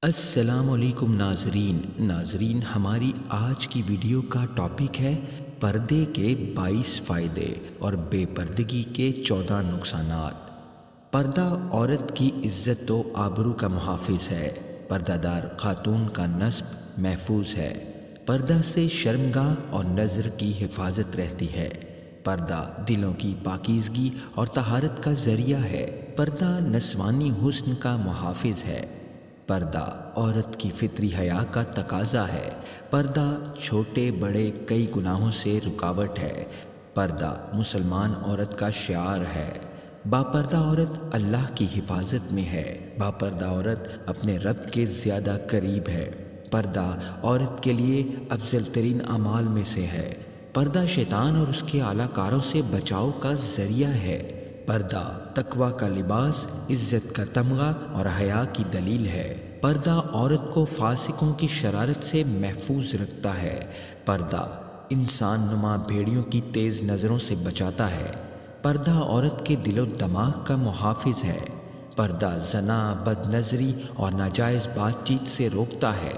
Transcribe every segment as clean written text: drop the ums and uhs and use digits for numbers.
السلام علیکم ناظرین ہماری آج کی ویڈیو کا ٹاپک ہے پردے کے 22 فائدے اور بے پردگی کے 14 نقصانات۔ پردہ عورت کی عزت و آبرو کا محافظ ہے۔ پردہ دار خاتون کا نسب محفوظ ہے۔ پردہ سے شرمگاہ اور نظر کی حفاظت رہتی ہے۔ پردہ دلوں کی پاکیزگی اور طہارت کا ذریعہ ہے۔ پردہ نسوانی حسن کا محافظ ہے۔ پردہ عورت کی فطری حیا کا تقاضا ہے۔ پردہ چھوٹے بڑے کئی گناہوں سے رکاوٹ ہے۔ پردہ مسلمان عورت کا شعار ہے۔ باپردہ عورت اللہ کی حفاظت میں ہے۔ باپردہ عورت اپنے رب کے زیادہ قریب ہے۔ پردہ عورت کے لیے افضل ترین اعمال میں سے ہے۔ پردہ شیطان اور اس کے اعلی کاروں سے بچاؤ کا ذریعہ ہے۔ پردہ تقوی کا لباس، عزت کا تمغہ اور حیا کی دلیل ہے۔ پردہ عورت کو فاسقوں کی شرارت سے محفوظ رکھتا ہے۔ پردہ انسان نما بھیڑیوں کی تیز نظروں سے بچاتا ہے۔ پردہ عورت کے دل و دماغ کا محافظ ہے۔ پردہ زنا، بد نظری اور ناجائز بات چیت سے روکتا ہے۔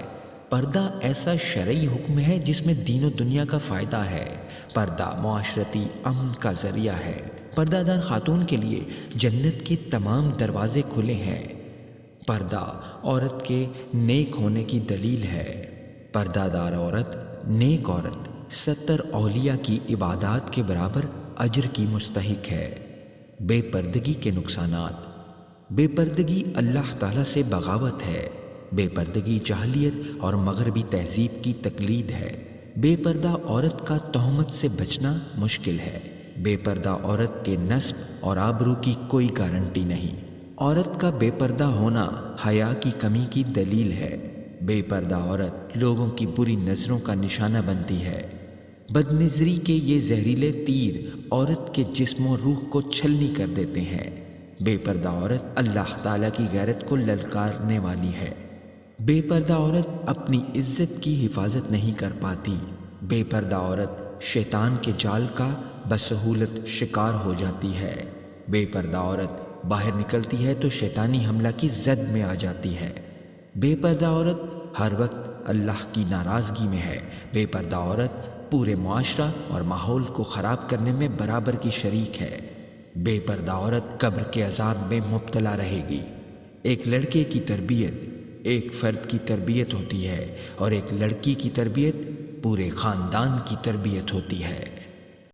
پردہ ایسا شرعی حکم ہے جس میں دین و دنیا کا فائدہ ہے۔ پردہ معاشرتی امن کا ذریعہ ہے۔ پردہ دار خاتون کے لیے جنت کے تمام دروازے کھلے ہیں۔ پردہ عورت کے نیک ہونے کی دلیل ہے۔ پردہ دار عورت، نیک عورت 70 اولیاء کی عبادات کے برابر اجر کی مستحق ہے۔ بے پردگی کے نقصانات۔ بے پردگی اللہ تعالیٰ سے بغاوت ہے۔ بے پردگی جاہلیت اور مغربی تہذیب کی تقلید ہے۔ بے پردہ عورت کا تہمت سے بچنا مشکل ہے۔ بے پردہ عورت کے نسب اور آبرو کی کوئی گارنٹی نہیں۔ عورت کا بے پردہ ہونا حیا کی کمی کی دلیل ہے۔ بے پردہ عورت لوگوں کی بری نظروں کا نشانہ بنتی ہے۔ بد نظری کے یہ زہریلے تیر عورت کے جسم و روح کو چھلنی کر دیتے ہیں۔ بے پردہ عورت اللہ تعالیٰ کی غیرت کو للکارنے والی ہے۔ بے پردہ عورت اپنی عزت کی حفاظت نہیں کر پاتی۔ بے پردہ عورت شیطان کے جال کا بسہولت شکار ہو جاتی ہے۔ بے پردہ عورت باہر نکلتی ہے تو شیطانی حملہ کی زد میں آ جاتی ہے۔ بے پردہ عورت ہر وقت اللہ کی ناراضگی میں ہے۔ بے پردہ عورت پورے معاشرہ اور ماحول کو خراب کرنے میں برابر کی شریک ہے۔ بے پردہ عورت قبر کے عذاب میں مبتلا رہے گی۔ ایک لڑکے کی تربیت ایک فرد کی تربیت ہوتی ہے اور ایک لڑکی کی تربیت پورے خاندان کی تربیت ہوتی ہے۔